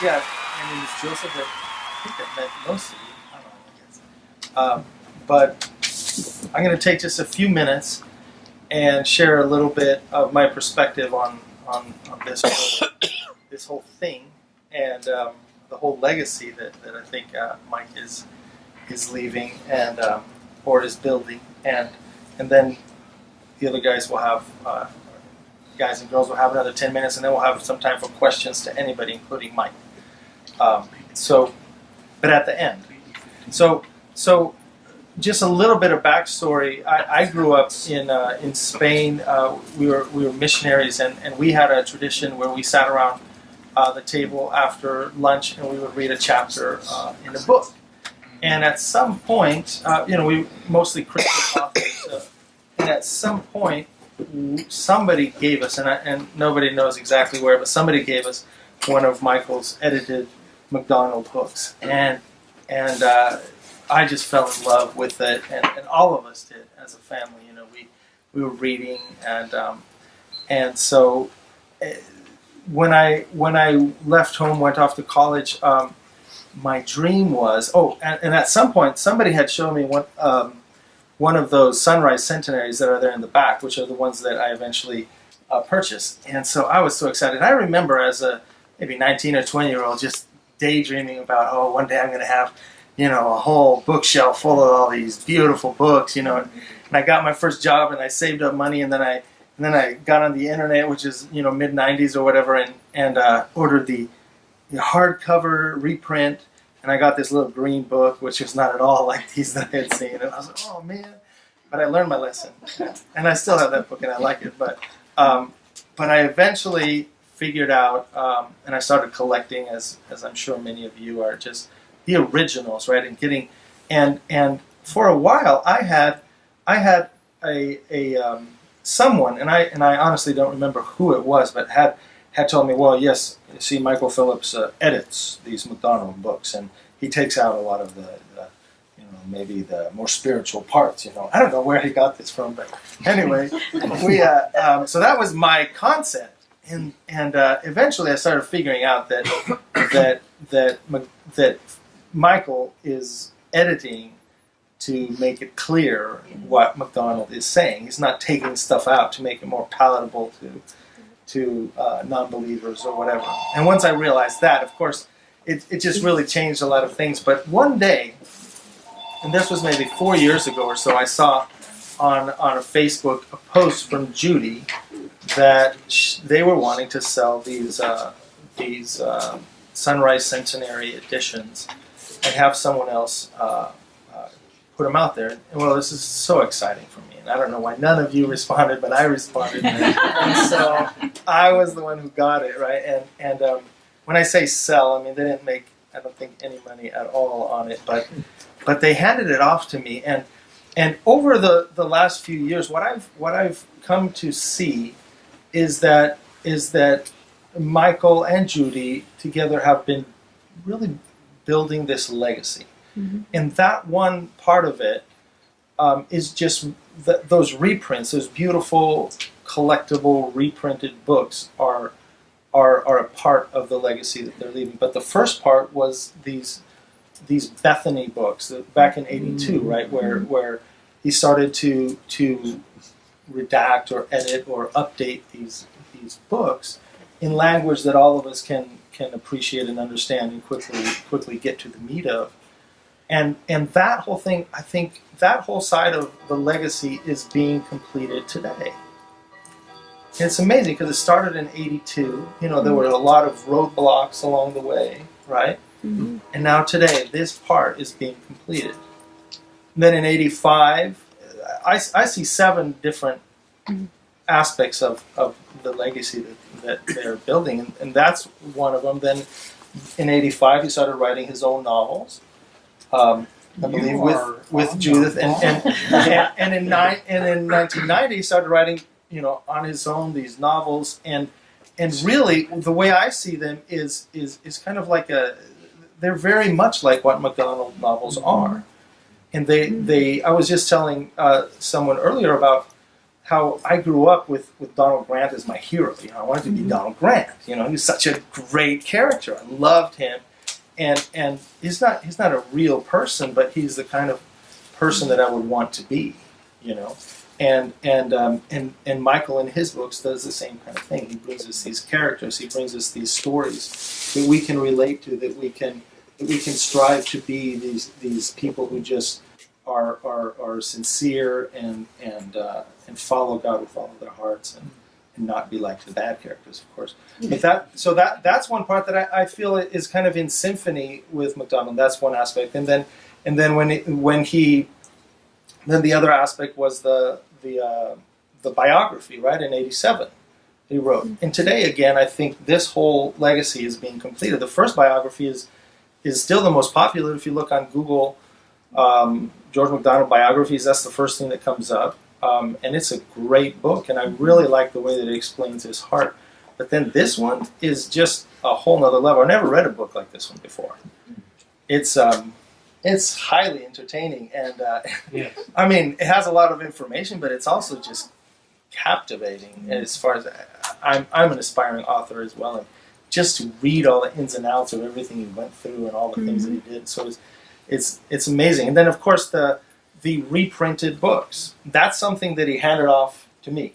yeah, my name is Joseph. I think I met most of you. I don't know, I guess. But I'm going to take just a few minutes and share a little bit of my perspective on this whole thing and the whole legacy that I think Mike is leaving and or is building, and then the other guys will have guys and girls will have another 10 minutes, and then we'll have some time for questions to anybody, including Mike. But at the end, so just a little bit of backstory. I grew up in Spain. We were missionaries, and we had a tradition where we sat around the table after lunch, and we would read a chapter in a book. And at some point, we mostly Christian authors, and at some point, somebody gave us, and nobody knows exactly where, but somebody gave us one of Michael's edited MacDonald books, and I just fell in love with it, and all of us did as a family. We were reading, and so when I left home, went off to college. My dream was, and at some point, somebody had shown me one of those sunrise centenaries that are there in the back, which are the ones that I eventually purchased. And so I was so excited. I remember as a maybe 19 or 20-year-old just daydreaming about, one day I'm going to have, a whole bookshelf full of all these beautiful books, And I got my first job, and I saved up money, and then I got on the internet, which is, mid 90s or whatever, and ordered the hardcover reprint, and I got this little green book, which was not at all like these that I had seen, and I was like, oh man, but I learned my lesson, and I still have that book, and I like it, but I eventually figured out, and I started collecting, as I'm sure many of you are, just the originals, right, and getting, and for a while, I had a someone, and I honestly don't remember who it was, but had told me, well, yes, see, Michael Phillips edits these MacDonald books, and he takes out a lot of the maybe the more spiritual parts. I don't know where he got this from, but anyway, so that was my concept, and eventually I started figuring out that Michael is editing to make it clear what MacDonald is saying. He's not taking stuff out to make it more palatable to non-believers or whatever. And once I realized that, of course, it just really changed a lot of things. But one day, and this was maybe 4 years ago or so, I saw on a Facebook a post from Judy that they were wanting to sell these Sunrise Centenary editions and have someone else put them out there. And, well, this is so exciting for me. And I don't know why none of you responded, but I responded. And so I was the one who got it, right? And when I say sell, I mean, they didn't make, I don't think, any money at all on it, but they handed it off to me. And over the last few years, what I've come to see is that Michael and Judy together have been really building this legacy. Mm-hmm. And that one part of it is just those reprints, those beautiful collectible reprinted books are a part of the legacy that they're leaving. But the first part was these Bethany books back in '82, mm-hmm. right, where he started to redact or edit or update these books in language that all of us can appreciate and understand and quickly get to the meat of. And that whole thing, I think that whole side of the legacy is being completed today. And it's amazing because it started in '82. There were a lot of roadblocks along the way, right? Mm-hmm. And now today, this part is being completed. And then in '85, I see 7 different aspects of the legacy that they're building, and that's one of them. Then in '85, he started writing his own novels. I believe with Judith, and in 1990 he started writing, on his own these novels, and really the way I see them is kind of like they're very much like what MacDonald novels are, and I was just telling someone earlier about I grew up with Donald Grant as my hero. You know, I wanted to be Donald Grant. You know, he was such a great character. I loved him, and he's not a real person, but he's the kind of person that I would want to be. You know, and Michael in his books does the same kind of thing. He brings us these characters. He brings us these stories that we can relate to. That we can strive to be these people who just are sincere and follow God with all of their hearts and not be like the bad characters, of course. But that's one part that I feel is kind of in symphony with MacDonald. That's one aspect, and then then the other aspect was the biography, right, in '87 he wrote. And today again, I think this whole legacy is being completed. The first biography is still the most popular. If you look on Google, George MacDonald biographies, that's the first thing that comes up. And it's a great book, and I really like the way that it explains his heart. But then this one is just a whole nother level. I never read a book like this one before. It's highly entertaining, and Yes. I mean, it has a lot of information, but it's also just captivating. As far as I'm an aspiring author as well, and just to read all the ins and outs of everything he went through and all the things that he did, so it's amazing. And then of course the reprinted books. That's something that he handed off to me,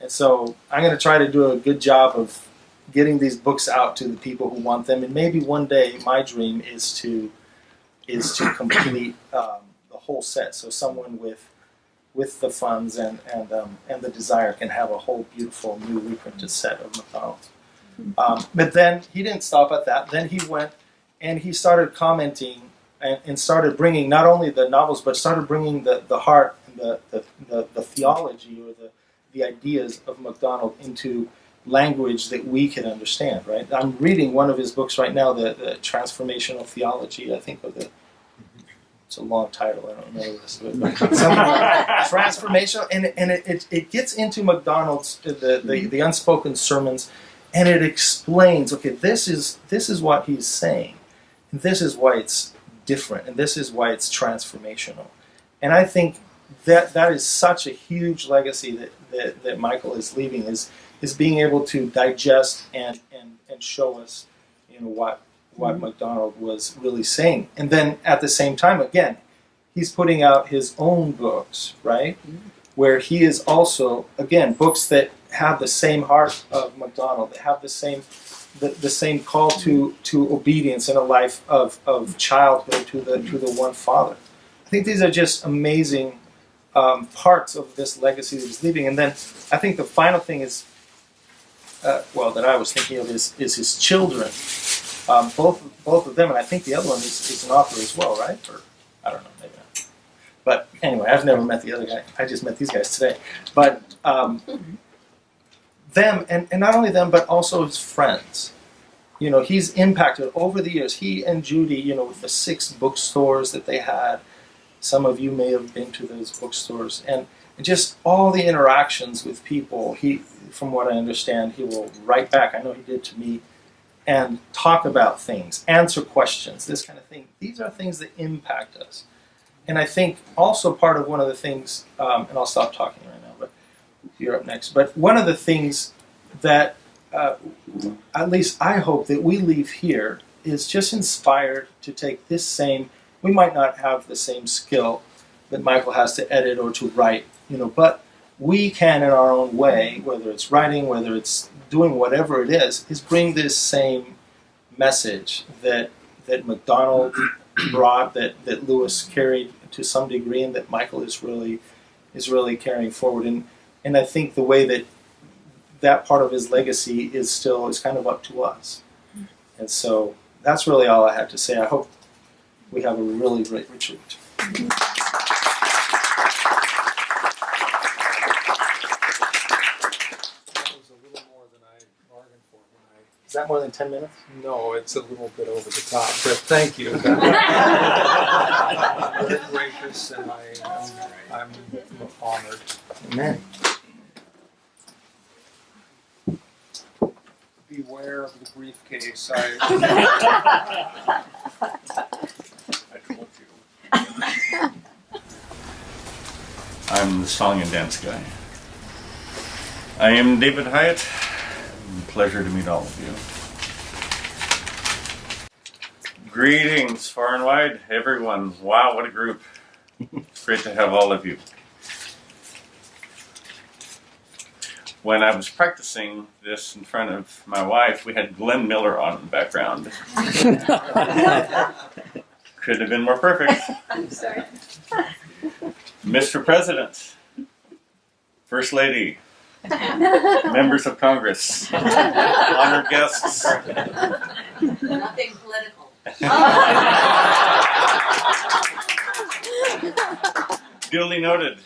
and so I'm going to try to do a good job of getting these books out to the people who want them. And maybe one day, my dream is to complete the whole set. So someone with the funds and the desire can have a whole beautiful new reprinted set of MacDonald's. But then he didn't stop at that. Then he went and he started commenting and started bringing not only the novels, but started bringing the heart and the theology or the ideas of MacDonald into language that we can understand, right? I'm reading one of his books right now, the Transformational Theology, I think, of it's a long title, I don't remember this, but something like transformational, and it gets into MacDonald's, the unspoken sermons, and it explains, okay, this is what he's saying, and this is why it's different, and this is why it's transformational. And I think that is such a huge legacy that Michael is leaving, is being able to digest and show us, you know, what MacDonald was really saying. And then at the same time, again, he's putting out his own books, right? Where he is also, again, books that have the same heart of MacDonald, that have the same call to obedience in a life of childhood to the one Father. I think these are just amazing parts of this legacy that he's leaving. And then I think the final thing is, that I was thinking of is his children. Both of them, and I think the other one is an author as well, right? Or I don't know, maybe not. But anyway, I've never met the other guy. I just met these guys today. But them, and not only them, but also his friends. You know, he's impacted over the years. He and Judy, you know, with the 6 bookstores that they had. Some of you may have been to those bookstores, and just all the interactions with people. He, from what I understand, he will write back. I know he did to me. And talk about things, answer questions, this kind of thing. These are things that impact us. And I think also part of one of the things, and I'll stop talking right now, but you're up next. But one of the things that, at least I hope that we leave here, is just inspired to take this same, we might not have the same skill that Michael has to edit or to write, you know, but we can in our own way, whether it's writing, whether it's doing whatever it is bring this same message that MacDonald brought, that Lewis carried to some degree, and that Michael is really carrying forward. And I think the way that part of his legacy is kind of up to us. And so that's really all I had to say. I hope we have a really great retreat. Is that more than 10 minutes? No, it's a little bit over the top, but thank you. You're gracious, and I'm honored. Amen. Beware of the briefcase. I told you. I'm the song and dance guy. I am David Hyatt. Pleasure to meet all of you. Greetings, far and wide, everyone. Wow, what a group. It's great to have all of you. When I was practicing this in front of my wife, we had Glenn Miller on in the background. Could have been more perfect. I'm sorry. Mr. President, First Lady, members of Congress, honored guests. Nothing political. Duly noted.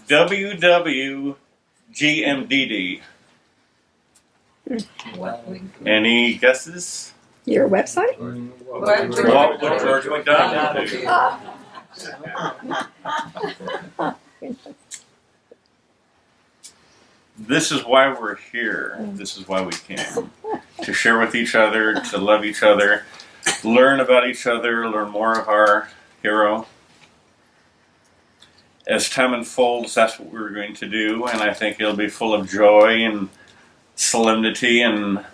WWGMDD. Any guesses? Your website? What would George MacDonald do? This is why we're here. This is why we came. To share with each other, to love each other, learn about each other, learn more of our hero. As time unfolds, that's what we're going to do, and I think it'll be full of joy and solemnity, and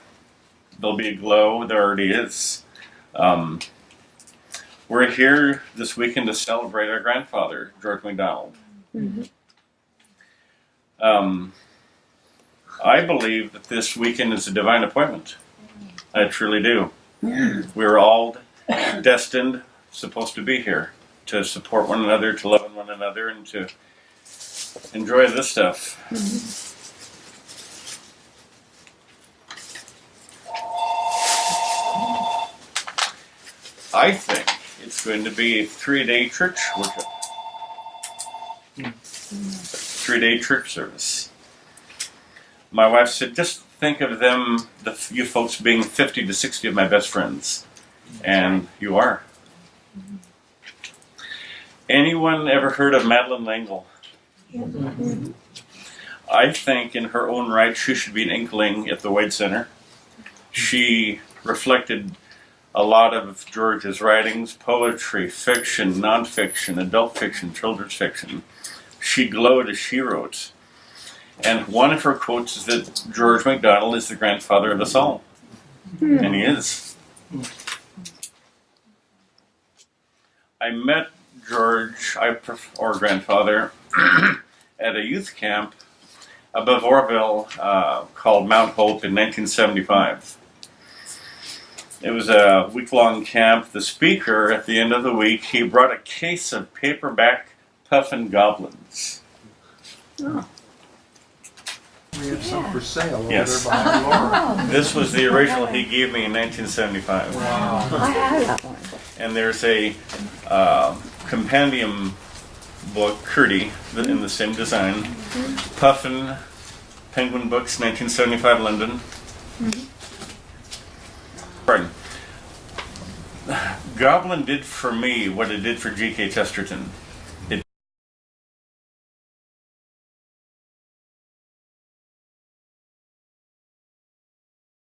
there'll be a glow. There already is. We're here this weekend to celebrate our grandfather, George MacDonald. Mm-hmm. I believe that this weekend is a divine appointment. I truly do. We're all destined, supposed to be here, to support one another, to love one another, and to enjoy this stuff. I think it's going to be a 3-day church worship. 3-day church service. My wife said, just think of them, you folks being 50 to 60 of my best friends. And you are. Anyone ever heard of Madeleine L'Engle? I think in her own right she should be an inkling at the Wade Center. She reflected a lot of George's writings, poetry, fiction, nonfiction, adult fiction, children's fiction. She glowed as she wrote. And one of her quotes is that George MacDonald is the grandfather of us all. And he is. I met George, or grandfather, at a youth camp above Orville called Mount Hope in 1975. It was a week-long camp. The speaker, at the end of the week, he brought a case of paperback Puffin Goblins. Oh. We have some for sale over Yes. there behind Laura. This was the original he gave me in 1975. Wow. I have that one. And there's a compendium book, Curdy, in the same design. Puffin, Penguin Books, 1975, London. Pardon. Goblin did for me what it did for G.K. Chesterton.